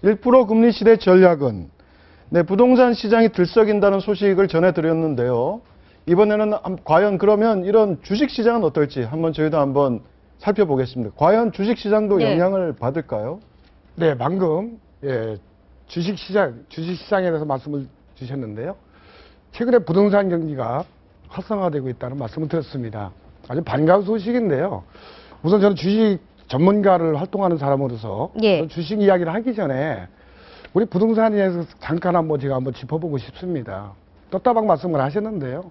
1% 금리 시대 전략은 부동산 시장이 들썩인다는 소식을 전해드렸는데요. 이번에는 과연 그러면 이런 주식 시장은 어떨지 저희도 한번 살펴보겠습니다. 과연 주식 시장도 영향을 받을까요? 네, 방금 주식시장에 대해서 말씀을 주셨는데요. 최근에 부동산 경기가 활성화되고 있다는 말씀을 드렸습니다. 아주 반가운 소식인데요. 우선 저는 주식 전문가를 활동하는 사람으로서 주식 이야기를 하기 전에 우리 부동산에 대해서 잠깐 제가 한번 짚어보고 싶습니다. 떴다방 말씀을 하셨는데요.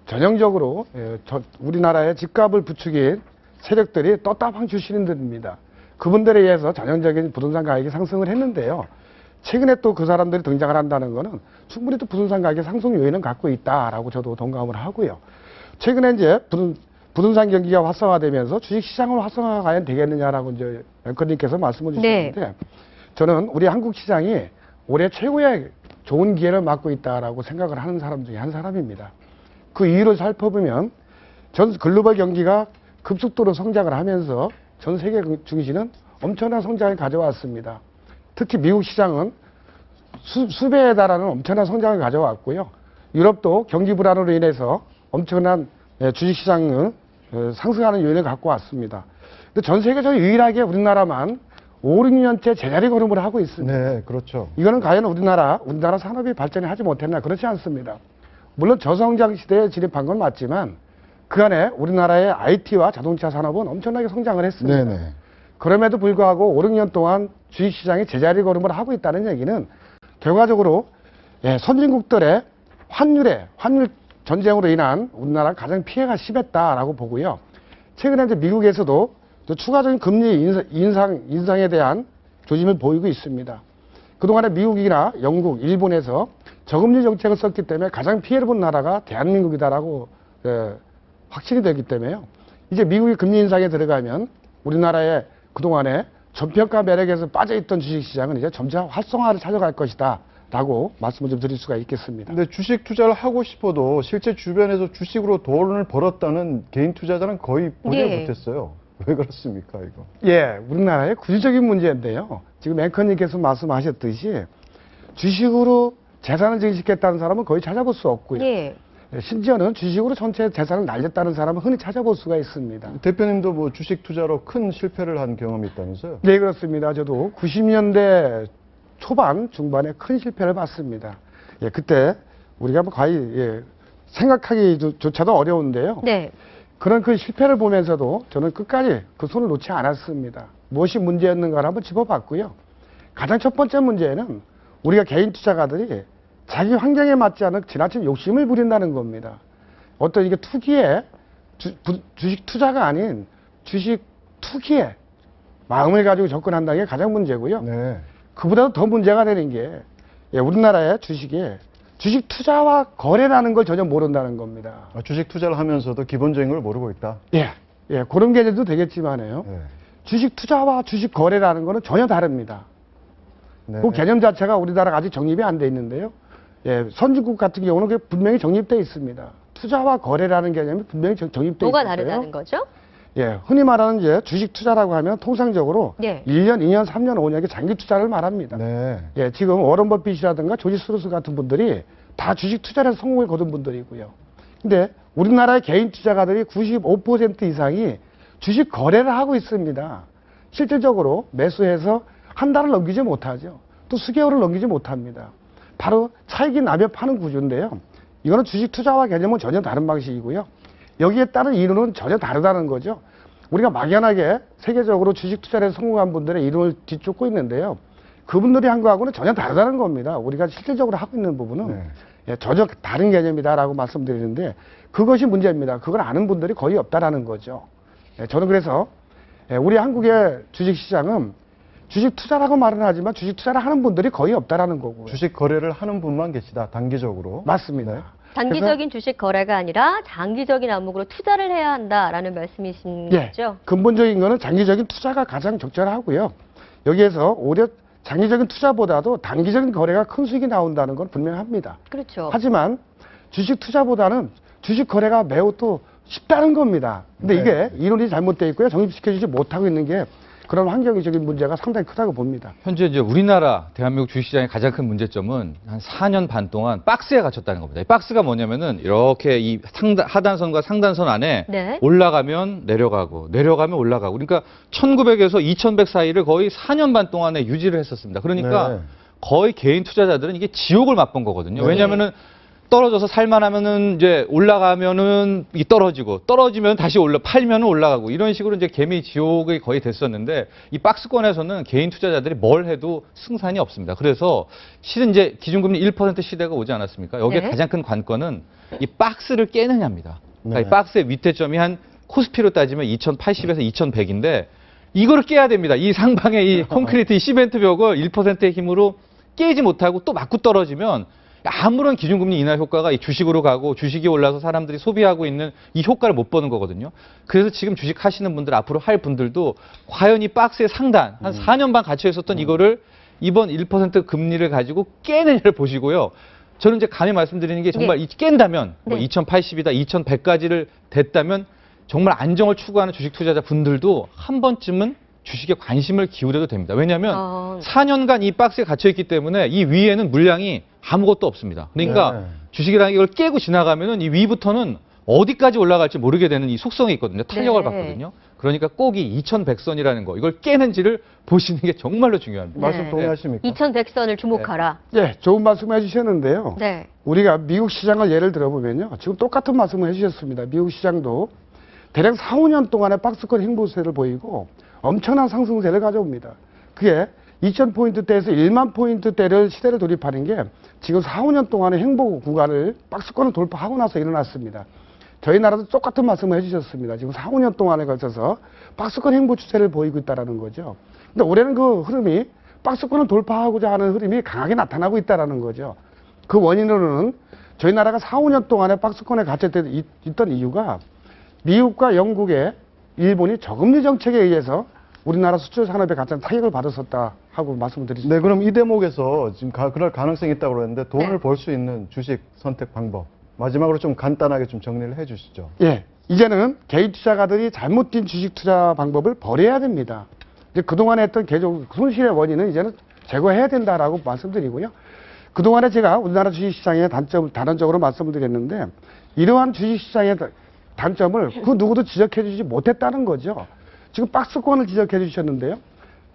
전형적으로 우리나라의 집값을 부추긴 세력들이 떴다방 출신들입니다. 그분들에 의해서 전형적인 부동산 가격이 상승을 했는데요. 최근에 또 그 사람들이 등장을 한다는 것은 충분히 또 부동산 가격 상승 요인은 갖고 있다라고 저도 동감을 하고요. 최근에 이제 부동산 경기가 활성화되면서 주식시장을 활성화가 과연 되겠느냐라고 이제 앵커님께서 말씀을 주셨는데 저는 우리 한국 시장이 올해 최고의 좋은 기회를 맞고 있다라고 생각을 하는 사람 중에 한 사람입니다. 그 이유를 살펴보면 전 글로벌 경기가 급속도로 성장을 하면서 전 세계 증시는 엄청난 성장을 가져왔습니다. 특히 미국 시장은 수배에 달하는 엄청난 성장을 가져왔고요. 유럽도 경기 불안으로 인해서 엄청난 주식시장을 상승하는 요인을 갖고 왔습니다. 근데 전 세계적으로 유일하게 우리나라만 5, 6년째 제자리 걸음을 하고 있습니다. 네, 그렇죠. 이거는 과연 우리나라 산업이 발전이 하지 못했나? 그렇지 않습니다. 물론 저성장 시대에 진입한 건 맞지만 그 안에 우리나라의 IT와 자동차 산업은 엄청나게 성장을 했습니다. 네네. 그럼에도 불구하고 5, 6년 동안 주식시장이 제자리 걸음을 하고 있다는 얘기는 결과적으로 선진국들의 환율 전쟁으로 인한 우리나라 가장 피해가 심했다라고 보고요. 최근에 이제 미국에서도 또 추가적인 금리 인상에 대한 조짐을 보이고 있습니다. 그동안에 미국이나 영국, 일본에서 저금리 정책을 썼기 때문에 가장 피해를 본 나라가 대한민국이다라고 확신이 되기 때문에요. 이제 미국이 금리 인상에 들어가면 우리나라의 그동안에 저평가 매력에서 빠져있던 주식시장은 이제 점차 활성화를 찾아갈 것이다 라고 말씀을 좀 드릴 수가 있겠습니다. 근데 주식 투자를 하고 싶어도 실제 주변에서 주식으로 돈을 벌었다는 개인 투자자는 거의 보지 못했어요. 왜 그렇습니까, 이거? 우리나라의 구조적인 문제인데요. 지금 앵커님께서 말씀하셨듯이 주식으로 재산을 증식했다는 사람은 거의 찾아볼 수 없고요. 심지어는 주식으로 전체 재산을 날렸다는 사람은 흔히 찾아볼 수가 있습니다. 대표님도 뭐 주식 투자로 큰 실패를 한 경험이 있다면서요? 네, 그렇습니다. 저도 90년대 초반, 중반에 큰 실패를 봤습니다. 그때 우리가 거의 생각하기조차도 어려운데요. 그런 그 실패를 보면서도 저는 끝까지 그 손을 놓지 않았습니다. 무엇이 문제였는가를 한번 짚어봤고요. 가장 첫 번째 문제는 우리가 개인 투자가들이 자기 환경에 맞지 않은 지나친 욕심을 부린다는 겁니다. 어떤 이게 투기에 주식 투자가 아닌 주식 투기에 마음을 가지고 접근한다는 게 가장 문제고요. 그보다도 더 문제가 되는 게 우리나라의 주식 투자와 거래라는 걸 전혀 모른다는 겁니다. 주식 투자를 하면서도 기본적인 걸 모르고 있다? 그런 개념도 되겠지만요. 주식 투자와 주식 거래라는 거는 전혀 다릅니다. 그 개념 자체가 우리나라가 아직 정립이 안 돼 있는데요. 선진국 같은 경우는 그게 분명히 정립되어 있습니다. 투자와 거래라는 개념이 분명히 정립되어 있어요. 뭐가 다르다는 거죠? 흔히 말하는 이제 주식 투자라고 하면 통상적으로 1년, 2년, 3년, 5년의 장기 투자를 말합니다. 지금 워런 버핏이라든가 조지 소로스 같은 분들이 다 주식 투자를 해서 성공을 거둔 분들이고요. 근데 우리나라의 개인 투자가들이 95% 이상이 주식 거래를 하고 있습니다. 실질적으로 매수해서 한 달을 넘기지 못하죠. 또 수개월을 넘기지 못합니다. 바로 차익이 나며 파는 구조인데요. 이거는 주식 투자와 개념은 전혀 다른 방식이고요. 여기에 따른 이론은 전혀 다르다는 거죠. 우리가 막연하게 세계적으로 주식 투자를 해서 성공한 분들의 이론을 뒤쫓고 있는데요. 그분들이 한 거하고는 전혀 다르다는 겁니다. 우리가 실질적으로 하고 있는 부분은 전혀 다른 개념이다라고 말씀드리는데 그것이 문제입니다. 그걸 아는 분들이 거의 없다라는 거죠. 저는 그래서 우리 한국의 주식시장은 주식 투자라고 말은 하지만 주식 투자를 하는 분들이 거의 없다라는 거고요. 주식 거래를 하는 분만 계시다, 단기적으로. 맞습니다. 단기적인 주식 거래가 아니라 장기적인 암묵으로 투자를 해야 한다라는 말씀이신 거죠? 근본적인 거는 장기적인 투자가 가장 적절하고요. 여기에서 오히려 장기적인 투자보다도 단기적인 거래가 큰 수익이 나온다는 건 분명합니다. 그렇죠. 하지만 주식 투자보다는 주식 거래가 매우 또 쉽다는 겁니다. 근데 이게 이론이 잘못되어 있고요. 정립시켜주지 못하고 있는 게 그런 환경적인 문제가 상당히 크다고 봅니다. 현재 이제 우리나라 대한민국 주식시장의 가장 큰 문제점은 한 4년 반 동안 박스에 갇혔다는 겁니다. 이 박스가 뭐냐면은 이렇게 이 하단선과 상단선 안에 네. 올라가면 내려가고 내려가면 올라가고 그러니까 1900에서 2100 사이를 거의 4년 반 동안에 유지를 했었습니다. 그러니까 네. 거의 개인 투자자들은 이게 지옥을 맛본 거거든요. 네. 왜냐면은 떨어져서 살만하면은 이제 올라가면은 이 떨어지고 떨어지면 다시 팔면은 올라가고 이런 식으로 이제 개미 지옥이 거의 됐었는데 이 박스권에서는 개인 투자자들이 뭘 해도 승산이 없습니다. 그래서 실은 이제 기준금리 1% 시대가 오지 않았습니까? 여기에 네. 가장 큰 관건은 이 박스를 깨느냐입니다. 그러니까 네. 이 박스의 밑에점이 한 코스피로 따지면 2080에서 2100인데 이거를 깨야 됩니다. 이 상방의 이 콘크리트 이 시멘트 벽을 1%의 힘으로 깨지 못하고 또 맞고 떨어지면 아무런 기준금리 인하 효과가 이 주식으로 가고 주식이 올라서 사람들이 소비하고 있는 이 효과를 못 보는 거거든요. 그래서 지금 주식 하시는 분들 앞으로 할 분들도 과연 이 박스의 상단 한 4년 반 갇혀 있었던 이거를 이번 1% 금리를 가지고 깨느냐를 보시고요. 저는 이제 감히 말씀드리는 게 정말 네. 깬다면 뭐 네. 2080이다 2100까지를 됐다면 정말 안정을 추구하는 주식 투자자 분들도 한 번쯤은 주식에 관심을 기울여도 됩니다. 왜냐하면 4년간 이 박스에 갇혀있기 때문에 이 위에는 물량이 아무것도 없습니다. 그러니까 네. 주식이라는 게 이걸 깨고 지나가면은 이 위부터는 어디까지 올라갈지 모르게 되는 이 속성이 있거든요. 탄력을 네. 받거든요. 그러니까 꼭 이 2100선이라는 거 이걸 깨는지를 보시는 게 정말로 중요합니다. 말씀 네. 동의하십니까? 2100선을 주목하라. 예, 좋은 말씀 해주셨는데요. 네. 우리가 미국 시장을 예를 들어보면요. 지금 똑같은 말씀을 해주셨습니다. 미국 시장도 대략 4, 5년 동안의 박스권 행보세를 보이고 엄청난 상승세를 가져옵니다. 그게 2000포인트대에서 1만 포인트대를 시대를 돌입하는 게 지금 4, 5년 동안의 행보 구간을 박스권을 돌파하고 나서 일어났습니다. 저희 나라도 똑같은 말씀을 해주셨습니다. 지금 4, 5년 동안에 걸쳐서 박스권 행보 추세를 보이고 있다는 거죠. 근데 올해는 그 흐름이 박스권을 돌파하고자 하는 흐름이 강하게 나타나고 있다는 거죠. 그 원인으로는 저희 나라가 4, 5년 동안에 박스권에 갇혀 있던 이유가 미국과 영국의 일본이 저금리 정책에 의해서 우리나라 수출 산업에 가장 타격을 받았었다 하고 말씀을 드리겠습니다. 네, 그럼 이 대목에서 지금 그럴 가능성이 있다고 그러는데 돈을 네. 벌 수 있는 주식 선택 방법 마지막으로 좀 간단하게 좀 정리를 해 주시죠. 예, 이제는 개인 투자가들이 잘못된 주식 투자 방법을 버려야 됩니다. 이제 그동안에 했던 계속 손실의 원인은 이제는 제거해야 된다라고 말씀드리고요. 그동안에 제가 우리나라 주식시장의 단점을 단언적으로 말씀을 드렸는데 이러한 주식시장의 단점을 그 누구도 지적해 주지 못했다는 거죠. 지금 박스권을 지적해 주셨는데요.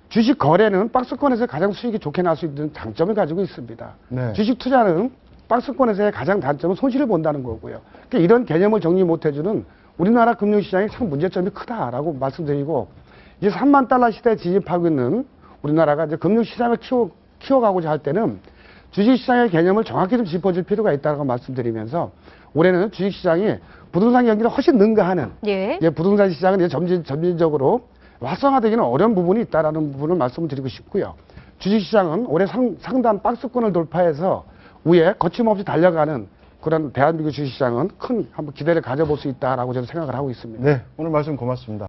주식 거래는 박스권에서 가장 수익이 좋게 날 수 있는 장점을 가지고 있습니다. 네. 주식 투자는 박스권에서의 가장 단점은 손실을 본다는 거고요. 그러니까 이런 개념을 정리 못 해주는 우리나라 금융시장의 참 문제점이 크다라고 말씀드리고 이제 3만 달러 시대에 진입하고 있는 우리나라가 이제 금융시장을 키워가고자 할 때는 주식시장의 개념을 정확히 좀 짚어줄 필요가 있다고 말씀드리면서 올해는 주식시장이 부동산 경기를 훨씬 능가하는 예. 부동산 시장은 이제 점진적으로 활성화되기는 어려운 부분이 있다는 부분을 말씀을 드리고 싶고요. 주식시장은 올해 상단 박스권을 돌파해서 위에 거침없이 달려가는 그런 대한민국 주식시장은 큰 한번 기대를 가져볼 수 있다라고 저는 생각을 하고 있습니다. 네, 오늘 말씀 고맙습니다.